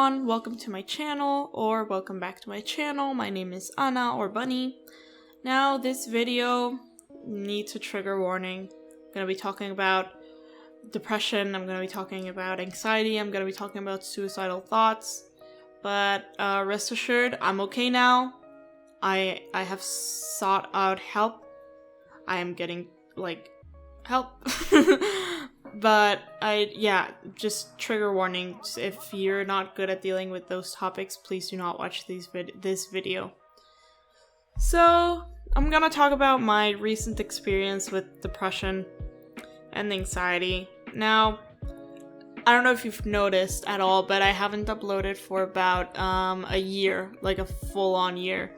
everyone, welcome to my channel, or welcome back to my channel. My name is Anna, or Bunny. Now, this video needs a trigger warning. I'm going to be talking about depression, I'm going to be talking about anxiety, I'm going to be talking about suicidal thoughts. But rest assured, I'm okay now. I have sought out help. I am getting, help. But just trigger warnings. If you're not good at dealing with those topics, please do not watch this video. So, I'm gonna talk about my recent experience with depression and anxiety. Now, I don't know if you've noticed at all, but I haven't uploaded for about a year, like a full-on year.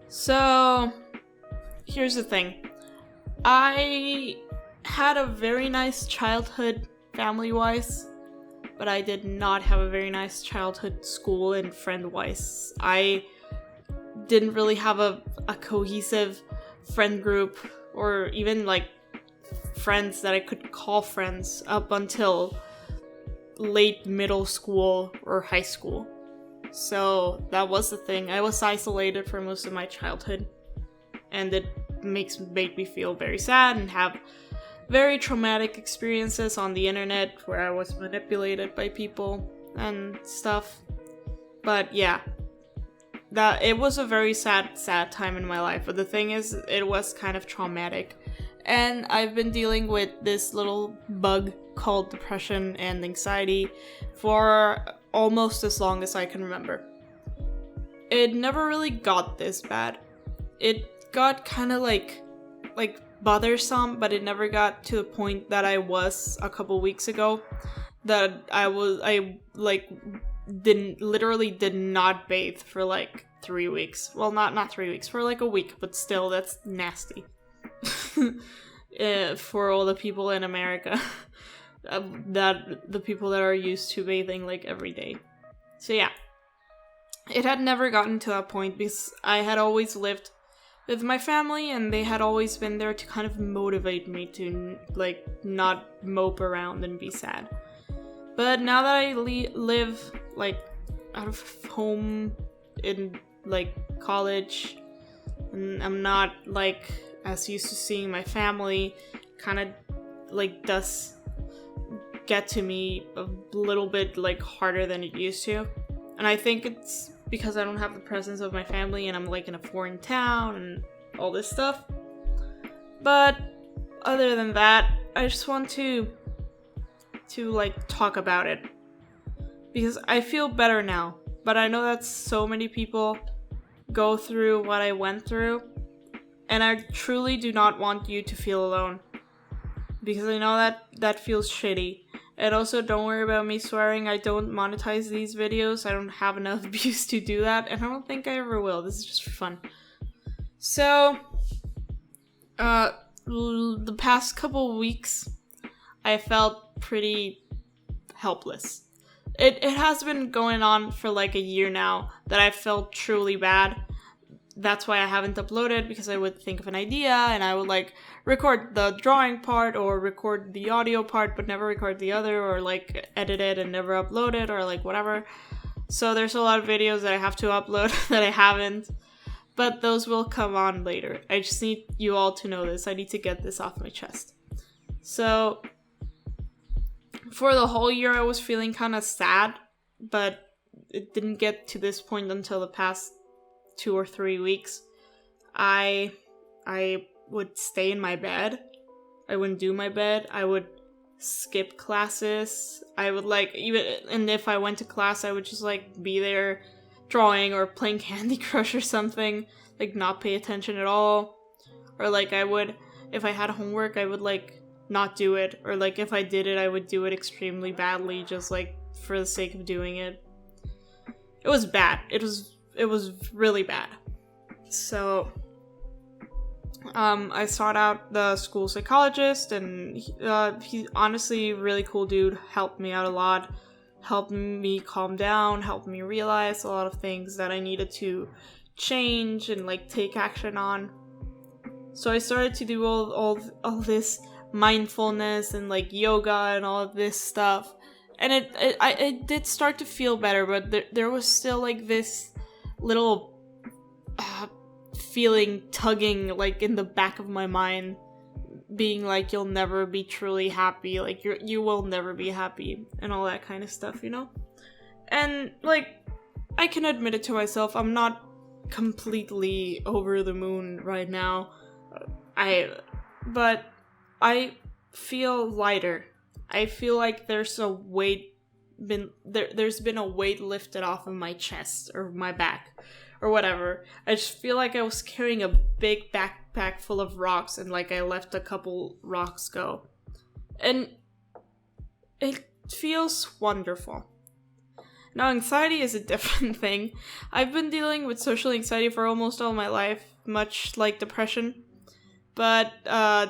So, here's the thing. I had a very nice childhood family-wise, but I did not have a very nice childhood school and friend-wise. I didn't really have a cohesive friend group or even friends that I could call friends up until late middle school or high school. So that was the thing. I was isolated for most of my childhood, and it made me feel very sad and have very traumatic experiences on the internet where I was manipulated by people and stuff. But yeah, that it was a very sad time in my life. But the thing is, it was kind of traumatic, and I've been dealing with this little bug called depression and anxiety for almost as long as I can remember. It never really got this bad. It got kind of like bothersome, but it never got to the point that I was a couple weeks ago, that I did not bathe for 3 weeks. Well, not 3 weeks, for a week, but still, that's nasty. For all the people in America, that the people that are used to bathing every day. So yeah, it had never gotten to that point because I had always lived with my family, and they had always been there to kind of motivate me to not mope around and be sad. But now that I live out of home in college, and I'm not as used to seeing my family, kind of does get to me a little bit harder than it used to. And I think it's because I don't have the presence of my family, and I'm in a foreign town and all this stuff. But other than that, I just want to talk about it, because I feel better now. But I know that so many people go through what I went through, and I truly do not want you to feel alone, because I know that feels shitty. And also, don't worry about me swearing. I don't monetize these videos. I don't have enough views to do that, and I don't think I ever will. This is just for fun. So, the past couple weeks, I felt pretty helpless. It has been going on for a year now that I felt truly bad. That's why I haven't uploaded, because I would think of an idea and I would record the drawing part or record the audio part but never record the other, or edit it and never upload it, or whatever. So there's a lot of videos that I have to upload that I haven't, but those will come on later. I just need you all to know this. I need to get this off my chest. So for the whole year I was feeling kind of sad, but it didn't get to this point until the past 2 or 3 weeks. I would stay in my bed. I wouldn't do my bed. I would skip classes. I would and if I went to class, I would just be there drawing or playing Candy Crush or something, not pay attention at all. Or I would, if I had homework, I would not do it, or if I did it, I would do it extremely badly, just for the sake of doing it. It was bad. It was really bad. So, I sought out the school psychologist, and he's honestly a really cool dude, helped me out a lot, helped me calm down, helped me realize a lot of things that I needed to change and take action on. So I started to do all this mindfulness and yoga and all of this stuff, And it did start to feel better, but there was still like this little feeling tugging like in the back of my mind, being like, you'll never be truly happy, like you will never be happy, and all that kind of stuff, you know? And like, I can admit it to myself, I'm not completely over the moon right now. But I feel lighter. I feel like there's been a weight lifted off of my chest or my back or whatever. I just feel like I was carrying a big backpack full of rocks and like I let a couple rocks go. And it feels wonderful. Now, anxiety is a different thing. I've been dealing with social anxiety for almost all my life, much like depression. But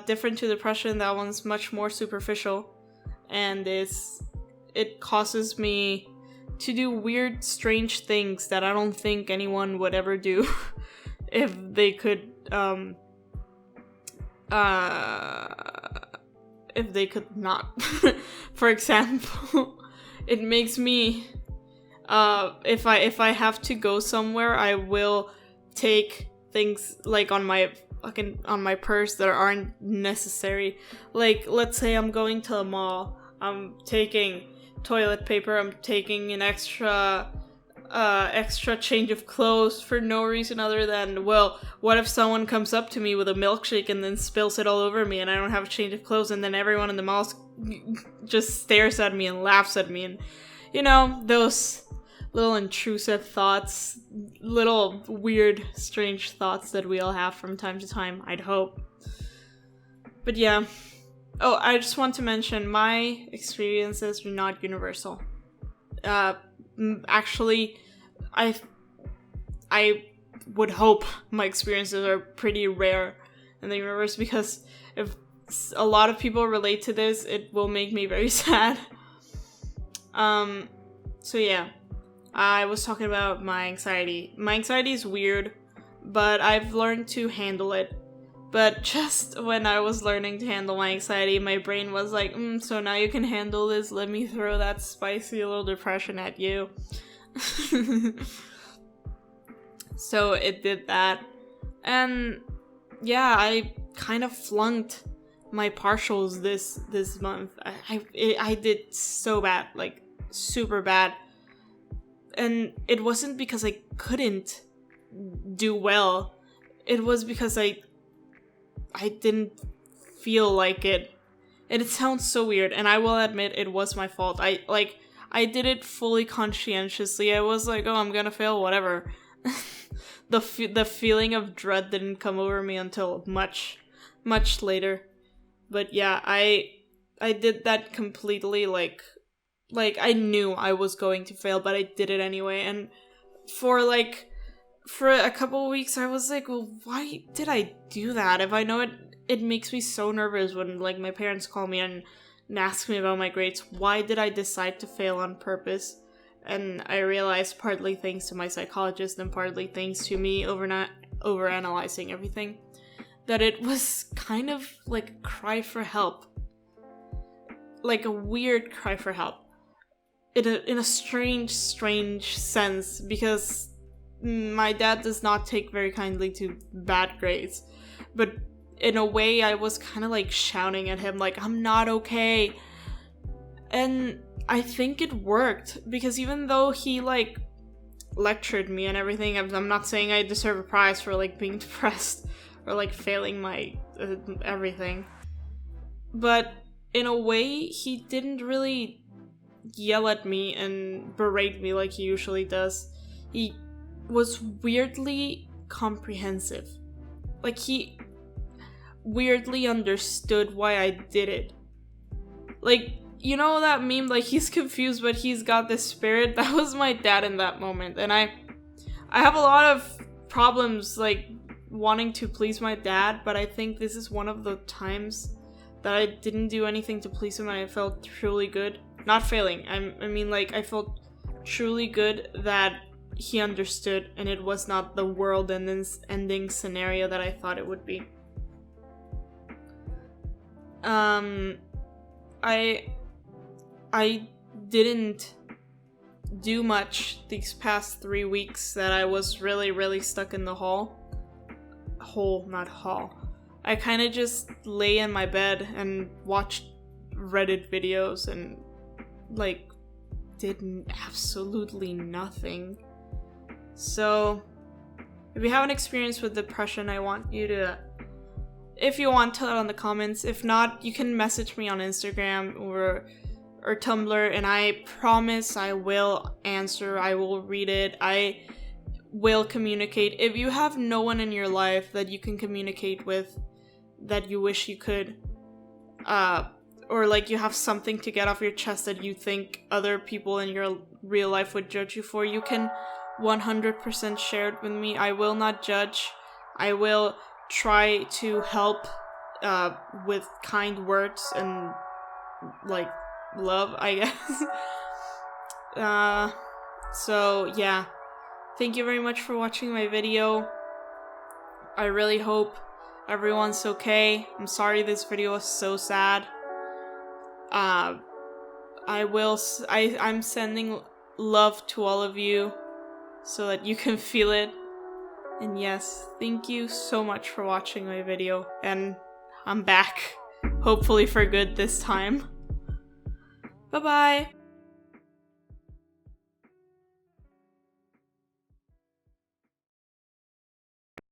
different to depression, that one's much more superficial. And it causes me to do weird, strange things that I don't think anyone would ever do if they could, if they could not. For example, it makes me, if I have to go somewhere, I will take things like on my purse that aren't necessary. Like, let's say I'm going to a mall, I'm taking toilet paper, I'm taking an extra change of clothes for no reason other than, well, what if someone comes up to me with a milkshake and then spills it all over me and I don't have a change of clothes, and then everyone in the mall just stares at me and laughs at me, and you know, those little intrusive thoughts, little weird, strange thoughts that we all have from time to time, I'd hope. But yeah. Oh, I just want to mention, my experiences are not universal. Actually, I would hope my experiences are pretty rare in the universe, because if a lot of people relate to this, it will make me very sad. So yeah. I was talking about my anxiety. My anxiety is weird, but I've learned to handle it. But just when I was learning to handle my anxiety, my brain was like, so now you can handle this, let me throw that spicy little depression at you. So it did that. And yeah, I kind of flunked my partials this month. I did so bad, like super bad. And it wasn't because I couldn't do well. It was because I didn't feel like it. And it sounds so weird, and I will admit it was my fault. I did it fully conscientiously. I was like, oh, I'm gonna fail, whatever. The feeling of dread didn't come over me until much later. But yeah, I did that completely like I knew I was going to fail, but I did it anyway. And for a couple of weeks, I was like, well, why did I do that? If I know it makes me so nervous when like my parents call me and ask me about my grades. Why did I decide to fail on purpose? And I realized, partly thanks to my psychologist and partly thanks to me overanalyzing everything, that it was kind of like a cry for help. Like a weird cry for help. In a strange sense, because my dad does not take very kindly to bad grades. But in a way, I was kind of like shouting at him, like, I'm not okay. And I think it worked, because even though he like lectured me and everything, I'm not saying I deserve a prize for like being depressed or like failing my everything. But in a way, he didn't really yell at me and berate me like he usually does. He was weirdly comprehensive. Like, he weirdly understood why I did it. Like, you know that meme, like, he's confused but he's got this spirit? That was my dad in that moment. And I have a lot of problems, like, wanting to please my dad, but I think this is one of the times that I didn't do anything to please him and I felt truly good. Not failing. I mean, like, I felt truly good that he understood and it was not the world-ending scenario that I thought it would be. I didn't do much these past 3 weeks that I was really stuck in the not hall. I kind of just lay in my bed and watched Reddit videos and like did absolutely nothing. So if you have an experience with depression, I want you to, if you want, tell it on the comments. If not, you can message me on Instagram or Tumblr, and I promise I will answer. I will read it. I will communicate. If you have no one in your life that you can communicate with that you wish you could, or like you have something to get off your chest that you think other people in your real life would judge you for, you can 100% share it with me. I will not judge. I will try to help with kind words and like love, I guess. So yeah, thank you very much for watching my video. I really hope everyone's okay. I'm sorry this video was so sad. I'm sending love to all of you so that you can feel it. And yes, thank you so much for watching my video, and I'm back, hopefully for good this time. Bye bye!